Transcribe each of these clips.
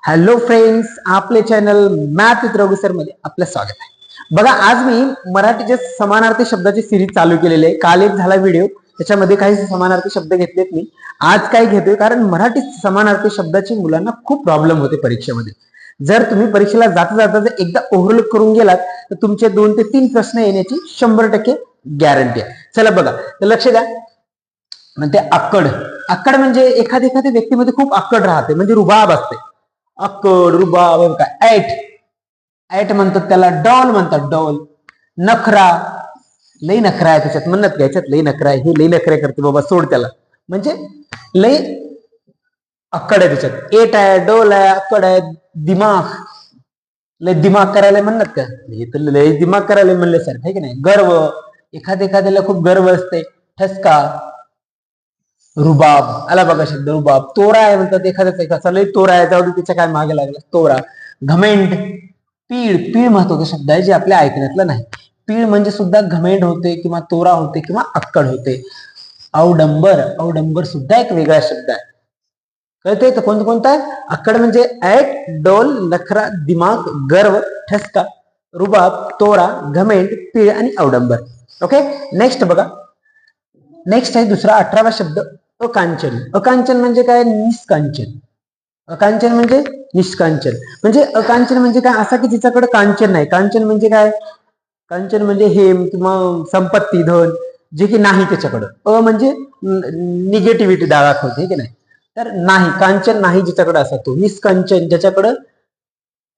Hello friends, आपले channel math with Raghu sir मध्ये आपलं स्वागत आहे. बघा, आज मी मराठीचे समानार्थी शब्दाची सिरीज चालू केलेली आहे. काल एक झाला व्हिडिओ, त्याच्यामध्ये काही समानार्थी शब्द घेतलेत मी. आज काय घेतोय, कारण मराठी समानार्थी शब्दाची मुलांना खूप प्रॉब्लेम होते परीक्षेमध्ये. जर तुम्ही परीक्षेला जाता जाता जर एकदा ओव्हरलुक करून गेलात तर तुमचे 2 ते 3 प्रश्न येण्याची 100% गॅरंटी आहे. चला बघा, तर लक्ष द्या. म्हणते आकड. आकड म्हणजे एखाद्या व्यक्तीमध्ये खूप आकड राहते, म्हणजे रुबाब असते. आकड, रुबाब, काय ऍट ऍट म्हणतात त्याला, डॉल म्हणतात, डॉल. नखरा, लई नखरा आहे त्याच्यात, म्हणत घ्यायच्यात लई नखरा आहे, हे लई नखरे करते बाबा, सोड त्याला. म्हणजे लई आकड आहे त्याच्यात. एट आहे, डोल आहे, आकड आहे. दिमाग, लय दिमाग करायला म्हणत का, हे तर लय दिमाग करायला म्हणले सर, आहे की नाही. गर्व, एखाद्याला खूप गर्व असते. ठसका, रुबाब, आला बघा शब्द रुबाब. तोरा आहे म्हणतात एखाद्याचा लय तोरा आहे, जाऊ दे त्याच्या काय मागे लागला, तोरा. घमेंड, पीळ. पीळ महत्वाचा शब्द आहे जे आपल्या ऐकण्यातला नाही. पीळ म्हणजे सुद्धा घमेंड होते किंवा तोरा होते किंवा अक्कड होते. अवडंबर, अवडंबर सुद्धा एक वेगळा शब्द आहे. कळतंय तर कोणता आहे? अक्कड म्हणजे ऍट, डोल, नखरा, दिमाग, गर्व, ठसका, रुबाब, तोरा, घमेंड, पीळ आणि अवडंबर. ओके, नेक्स्ट बघा. नेक्स्ट आहे दुसरा 18वा शब्द, अकांचन. अकांचन म्हणजे काय? निष्कांचन. अकांचन म्हणजे निष्कांचन. म्हणजे अकांचन म्हणजे काय? असा की जिच्याकडे कांचन नाही. कांचन म्हणजे काय? कांचन म्हणजे हेम किंवा संपत्ती, धन, जे की नाही त्याच्याकडं. अ म्हणजे निगेटिव्हिटी दाखवते की नाही, तर नाही, कांचन नाही जिच्याकडे असा तो. निष्कांचन, ज्याच्याकडं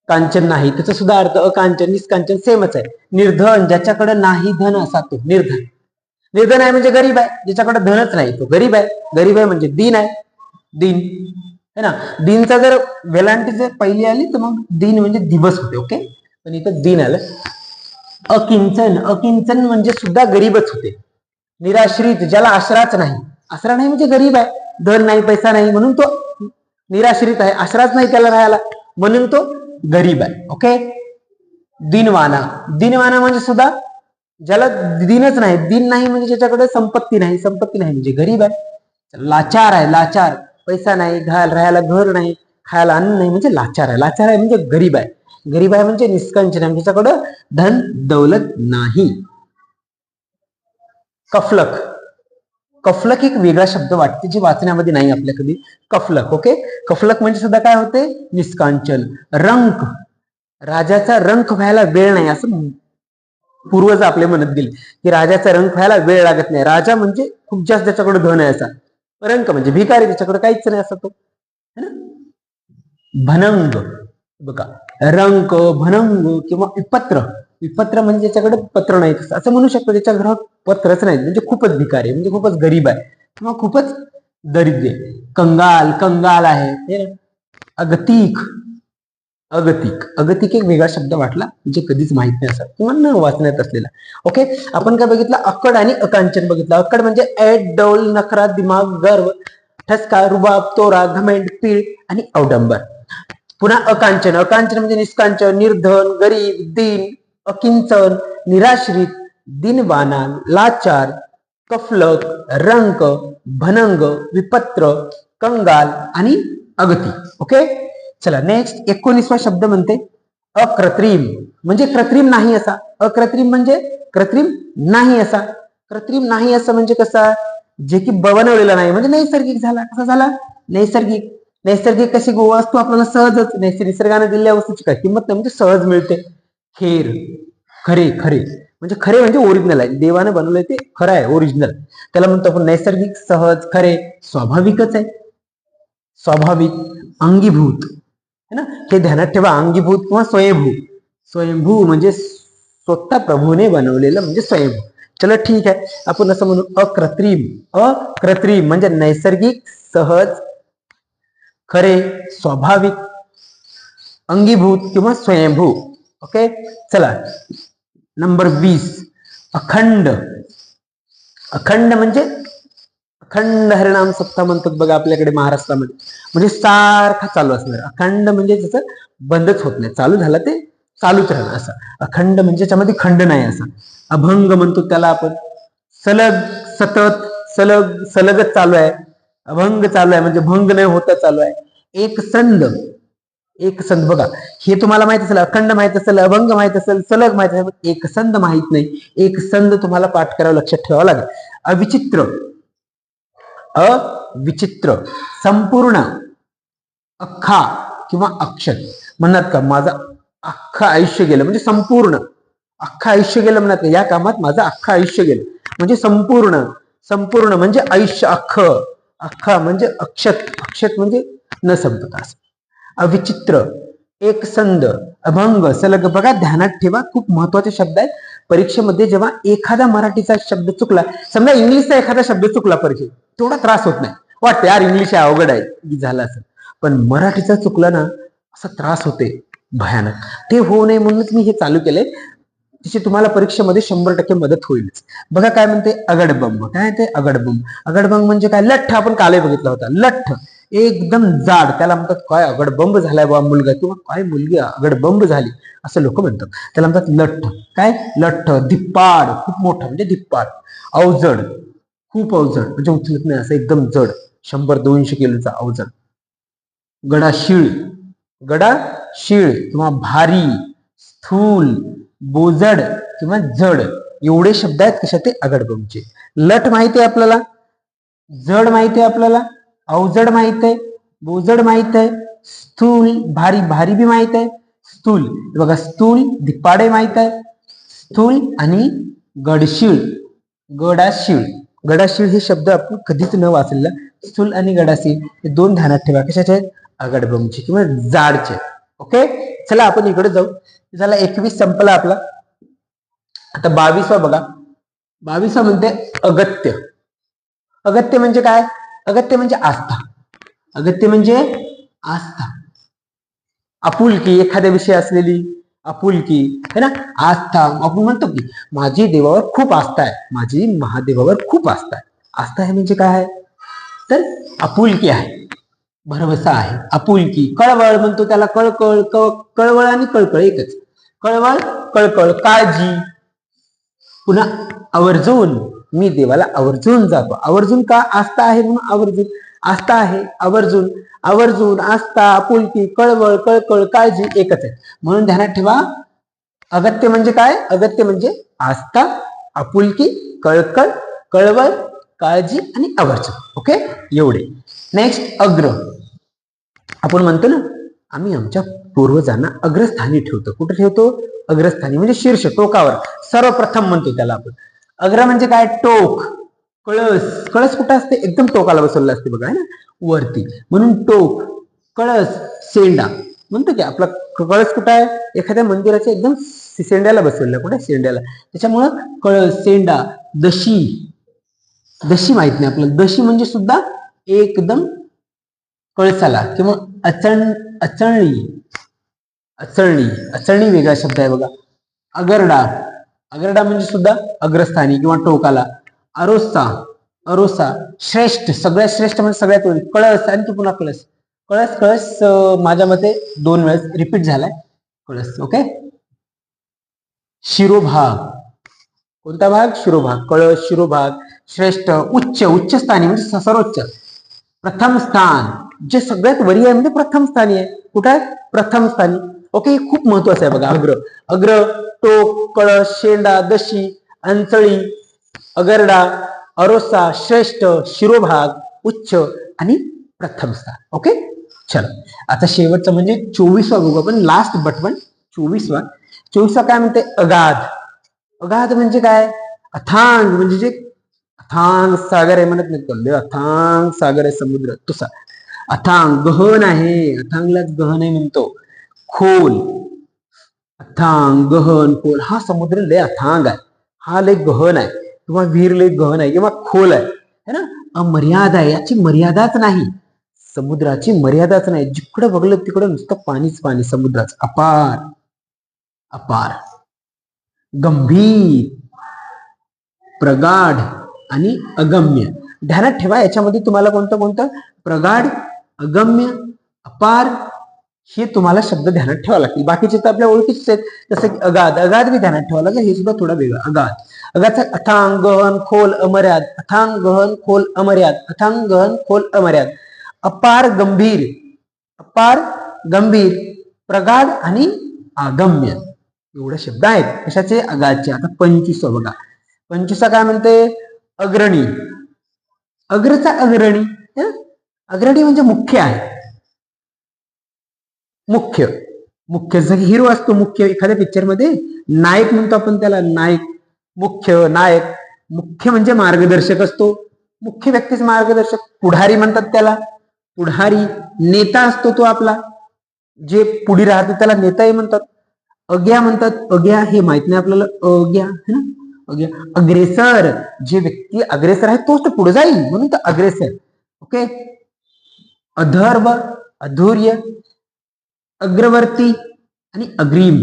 कांचन नाही, त्याचा सुद्धा अर्थ अकांचन, निष्कांचन सेमच आहे. निर्धन, ज्याच्याकडे नाही धन असा तो निर्धन. निर्धन आहे म्हणजे गरीब आहे, ज्याच्याकडे धनच नाही तो गरीब आहे. गरीब आहे म्हणजे दीन आहे, दीन है ना. दीनचा जर वेलांटी जर पहिली आली तर मग दीन म्हणजे दिवस होते. ओके, पण इथं दीन आलं. अकिंचन, अकिंचन म्हणजे सुद्धा गरीबच होते. निराश्रित, ज्याला आश्राच नाही. आसरा नाही म्हणजे गरीब आहे, धन नाही, पैसा नाही, म्हणून तो निराश्रित आहे. आश्राच नाही त्याला राहायला, म्हणून तो गरीब आहे. ओके. दिनवाना, दिनवाना म्हणजे सुद्धा ज्याला दिनच नाही. दिन नाही म्हणजे ज्याच्याकडे संपत्ती नाही. संपत्ती नाही म्हणजे गरीब आहे. लाचार आहे, लाचार, पैसा नाही, राहायला घर नाही, खायला अन्न नाही, म्हणजे लाचार आहे. लाचार आहे म्हणजे गरीब आहे. गरीब आहे म्हणजे निष्कांचन आहे, ज्याच्याकडं धन दौलत नाही. कफलक. कफलक एक वेगळा शब्द वाटते जे वाचण्यामध्ये नाही आपल्या कधी. कफलक. ओके, कफलक म्हणजे सुद्धा काय होते? निष्कांचन. रंक, राजाचा रंक व्हायला वेळ नाही, असं पूर्वज आपले म्हणत गेले की राजाचा रंक व्हायला वेळ लागत नाही. राजा म्हणजे खूप जास्त त्याच्याकडे धन आहे असा. रंक म्हणजे भिकारी, त्याच्याकडे काहीच नाही असा तो. भनंग, बघा, रंक, भनंग किंवा विपत्र. विपत्र म्हणजे ज्याच्याकडे पत्र नाही, असं म्हणू शकतो. त्याच्या घरात पत्रच नाही म्हणजे खूपच भिकारी, म्हणजे खूपच गरीब आहे किंवा खूपच दरिद्र. कंगाल, कंगाल आहे. अगतिक, अगतिक. अगतिक एक वेगळा शब्द वाटला, म्हणजे कधीच माहित नाही असा किंवा न वाचण्यात असलेला. ओके, आपण काय बघितलं? अक्कड आणि अकांचन बघितलं. अक्कड म्हणजे ऍट, डौल, नखरा, दिमाग, गर्व, ठसका, रुबाब, तोरा, घमेंड, पीळ आणि अवडंबर. पुन्हा अकांचन. अकांचन म्हणजे निष्कांचन, निर्धन, गरीब, दीन, अकिंचन, निराश्रित, दिनवाना, लाचार, कफलक, रंक, भनंग, विपत्र, कंगाल आणि अगती. ओके, चला नेक्स्ट 19वा शब्द म्हणते अकृत्रिम. म्हणजे कृत्रिम नाही असा. अकृत्रिम म्हणजे कृत्रिम नाही असा. कृत्रिम नाही असं म्हणजे कसा? जे की बनवलेला नाही, म्हणजे नैसर्गिक झाला. कसा झाला? नैसर्गिक. नैसर्गिक कशी वस्तू आपल्याला सहजच, निसर्गाने दिलेल्या वस्तूची काय किंमत नाही, म्हणजे सहज मिळते. खेर, खरे, खरे म्हणजे खरे म्हणजे ओरिजिनल आहे, देवाने बनवलंय ते खरं आहे, ओरिजिनल. त्याला म्हणतो आपण नैसर्गिक, सहज, खरे, स्वाभाविकच आहे. स्वाभाविक. अंगीभूत है ना, हे ध्यानात ठेवा. अंगीभूत किंवा स्वयंभू. स्वयंभू म्हणजे स्वतः प्रभूने बनवलेलं म्हणजे स्वयंभू. चला ठीक आहे, आपण असं म्हणू अकृत्रिम. अकृत्रिम म्हणजे नैसर्गिक, सहज, खरे, स्वाभाविक, अंगीभूत किंवा स्वयंभू. ओके, चला नंबर 20 अखंड. अखंड म्हणजे अखंड हरिनाम सप्ताह म्हणतात बघा आपल्याकडे महाराष्ट्रामध्ये, म्हणजे सारखा चालू असणार. अखंड म्हणजे त्याचं बंदच होत नाही, चालू झालं ते चालूच राहणार असं. अखंड म्हणजे त्याच्यामध्ये खंड नाही असा. अभंग म्हणतो त्याला आपण. सलग, सतत, सलग, सलगच चालू आहे. अभंग चालू आहे म्हणजे भंग नाही होता चालू आहे. एक संध, एकसंध बघा, हे तुम्हाला माहित असेल, अखंड माहित असेल, अभंग माहित असेल, सलग माहित असेल, एकसंध माहित नाही. एकसंध तुम्हाला पाठ करावं, लक्षात ठेवावं लागेल. अविचित्र, अविचित्र, संपूर्ण, अख्खा किंवा अक्षर. म्हणतात का माझं अख्खं आयुष्य गेलं म्हणजे संपूर्ण, अख्खं आयुष्य गेलं म्हणत या कामात माझं अख्खं आयुष्य गेलं म्हणजे संपूर्ण. संपूर्ण म्हणजे आयुष्य अख्खं, अख्खा म्हणजे अक्षत, अक्षत म्हणजे न संपता. अविचित्र, एकसंध, अभंग, सलग. बघा ध्यानात ठेवा, खूप महत्वाचे शब्द आहेत. परीक्षेमध्ये जेव्हा एखादा मराठीचा शब्द चुकला, समजा इंग्लिशचा एखादा शब्द चुकला परीक्षेत, तेवढा त्रास होत नाही. वाटतं यार इंग्लिश अवघड आहे झालं असं, पण मराठीचा चुकला ना असा त्रास होते भयानक. ते होऊ नये म्हणूनच मी हे चालू केलंय. तिची तुम्हाला परीक्षेमध्ये 100% मदत होईलच. बघा काय म्हणते, अगडबंब. काय ते अगडबंब? अगडबंब म्हणजे काय? लठ्ठ. आपण कालही बघितला होता, लठ्ठ, एकदम जाड. त्याला म्हणतात काय अगडबंब झालाय बा मुलगा, किंवा काय मुलगी अगडबंब झाली, असं लोक म्हणतात. त्याला म्हणतात लठ्ठ. काय? लठ्ठ. धिप्पाड, खूप मोठं म्हणजे धिप्पाड. अवजड, खूप अवजड म्हणजे उचलत नाही असं, एकदम जड, 100-200 किलोचा अवजड. गडाशीळ, गडाशीळ किंवा भारी, स्थूल, बोजड किंवा जड, एवढे शब्द आहेत कशा ते अगडबंबचे. लठ माहिती आहे आपल्याला, जड माहिती आहे आपल्याला, अवजड माहित आहे, बोजड माहित आहे, स्थूल, भारी, भारी बी माहित आहे, स्थूल. बघा स्थूल, धिप्पाडे माहित आहे, स्थूल आणि गडशीळ, गडाशीळ. गडाशीळ हे शब्द आपण कधीच न वाचलेला. स्थूल आणि गडाशीळ हे दोन ध्यानात ठेवा. कशाचे आहेत? अगडबंबचे किंवा जाडचे. ओके, चला आपण इकडे जाऊ. झाला 21 संपला आपला. आता 22वा बघा. 22वा म्हणते अगत्य. अगत्य म्हणजे काय? अगत्य म्हणजे आस्था. अगत्य म्हणजे आस्था, आपुलकी, एखाद्या विषयी असलेली आपुलकी है ना, आस्था. आपण म्हणतो की माझी देवावर खूप आस्था आहे, माझी महादेवावर खूप आस्था आहे. आस्था आहे म्हणजे काय आहे? तर आपुलकी आहे, भरवसा आहे, आपुलकी. कळवळ म्हणतो त्याला, कळकळ. कळवळ आणि कळकळ एकच. कळवळ, कळकळ, काळजी. पुन्हा आवर्जून, मी देवाला आवर्जून जातो. आवर्जून का? आस्था आहे म्हणून आवर्जून. आस्था आहे, आवर्जून, आवर्जून, आस्था, आपुलकी, कळवळ, कळकळ, काळजी एकच आहे. म्हणून ध्यानात ठेवा, अगत्य म्हणजे काय? अगत्य म्हणजे आस्था, आपुलकी, कळकळ, कळवळ, काळजी आणि आवर्जून. ओके, एवढे. नेक्स्ट अग्र. आपण म्हणतो ना आम्ही आमच्या पूर्वजांना अग्रस्थानी ठेवतो. कुठे ठेवतो? अग्रस्थानी म्हणजे शीर्ष, टोकावर, सर्वप्रथम म्हणतो त्याला आपण. अग्र म्हणजे काय? टोक. कळस, कळस कुठं असते? एकदम टोकाला बसवलेला असते बघा, है ना, वरती. म्हणून टोक, कळस, शेंडा. म्हणतो की आपला कळस कुठं आहे? एखाद्या मंदिराच्या एकदम शेंड्याला बसवलेला. कुठे? शेंड्याला. त्याच्यामुळं कळस, शेंडा. दशी, दशी माहित नाही आपल्याला. दशी म्हणजे सुद्धा एकदम कळसाला. किंवा अचळणी, अचळणी, अचळणी वेगळा शब्द आहे बघा. अगरडा, अगरडा म्हणजे सुद्धा अग्रस्थानी किंवा टोकाला. अरोसा, अरोसा, श्रेष्ठ, सगळ्यात श्रेष्ठ म्हणजे सगळ्यात वरील. कळस आणि पुन्हा कळस. कळस, कळस माझ्या मते 2 वेळेस रिपीट झालाय कळस. ओके. शिरोभाग. कोणता भाग? शिरोभाग. कळस, शिरोभाग. श्रेष्ठ, उच्च, उच्च स्थानी म्हणजे सर्वोच्च. प्रथम स्थान, जे सगळ्यात वरी आहे म्हणजे प्रथम स्थानी आहे. कुठं आहे? प्रथम स्थानी. ओके, हे खूप महत्वाचं आहे बघा. अग्र, अग्र, टोक, कळस, शेंडा, दशी, अंचळी, अगरडा, अरोसा, श्रेष्ठ, शिरोभाग, उच्च आणि प्रथम स्थान. ओके, चला आता शेवटचं म्हणजे 24वा बघू आपण. लास्ट बट वन 24वा. 24वा काय म्हणते? अगाध. अगाध म्हणजे काय? अथांग म्हणजे जे अथांग सागर आहे म्हणत नाही, अथांग सागर आहे, समुद्र तुसा. अथांग, गहन आहे, अथांगलाच गहन आहे म्हणतो. खोल, अथांग, गहन, खोल. हा समुद्र लय अथांग आहे, हा लय गहन आहे, किंवा विहीर लय गहन आहे किंवा खोल आहे, है ना. अमर्याद आहे, याची मर्यादाच नाही. समुद्राची मर्यादाच नाही. जिकडे बघलं तिकडे नुसतं पाणीच पाणी समुद्राचं. अपार, अपार. गंभीर, प्रगाढ आणि अगम्य. ध्यानात ठेवा, याच्यामध्ये तुम्हाला कोणतं कोणतं? प्रगाढ, अगम्य, अपार, हे तुम्हाला शब्द ध्यानात ठेवा लागतील. बाकीचे तर आपल्या ओळखीचे आहेत, जसं की अगाध. अगाध बी ध्यानात ठेवा लागेल, हे सुद्धा थोडा वेगळं. अगाध, अगाधचा अथांग, गहन, खोल, अमर्याद. अथांग, गहन, खोल, अमर्याद. अथांग, गहन, खोल, अमर्याद. अपार, गंभीर. अपार, गंभीर, प्रगाढ आणि आगम्य एवढे शब्द आहेत. कशाचे? अगाधचे. आता 25 बघा. 25 काय म्हणते? अग्रणी. अग्रचा अग्रणी. अग्रणी म्हणजे मुख्य आहे. मुख्य. मुख्य जसं हिरो असतो, मुख्य एखाद्या पिक्चर मध्ये नायक म्हणतो आपण त्याला, नायक. मुख्य, नायक. मुख्य म्हणजे मार्गदर्शक असतो, मुख्य व्यक्तीच मार्गदर्शक. पुढारी म्हणतात त्याला, पुढारी. नेता असतो तो आपला, जे पुढे राहतो त्याला नेताही म्हणतात. अग्या म्हणतात. अग्या हे माहित नाही आपल्याला, अग्या है ना, अग्या. अग्रेसर, जे व्यक्ती अग्रेसर आहे तोच तर पुढे जाईल, म्हणून तर अग्रेसर. ओके. अधर्व, अधूर्य, अग्रवर्ती आणि अग्रीम.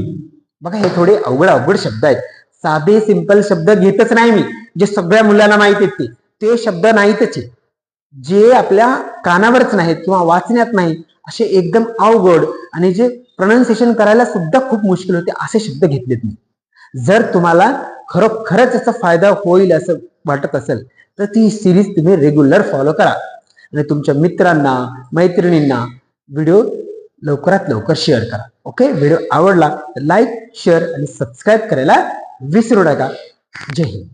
बघा हे थोडे अवघड शब्द आहेत. साधे सिंपल शब्द घेतच नाही मी, जे सगळ्या मुलांना माहित आहेत ते शब्द नाहीतच, जे आपल्या कानावरच नाहीत किंवा वाचण्यात नाही, असे एकदम अवघड आणि जे प्रोनाउन्सिएशन करायला सुद्धा खूप मुश्किल होते असे शब्द घेतलेत मी. जर तुम्हाला खरोखरच याचा फायदा होईल असं वाटत असेल तर ती सिरीज तुम्ही रेग्युलर फॉलो करा आणि तुमच्या मित्रांना, मैत्रिणींना व्हिडिओ लवकरात लवकर शेअर करा. ओके. व्हिडिओ आवडला तर लाईक, शेअर आणि सबस्क्राईब करायला विसरू नका. जय हिंद.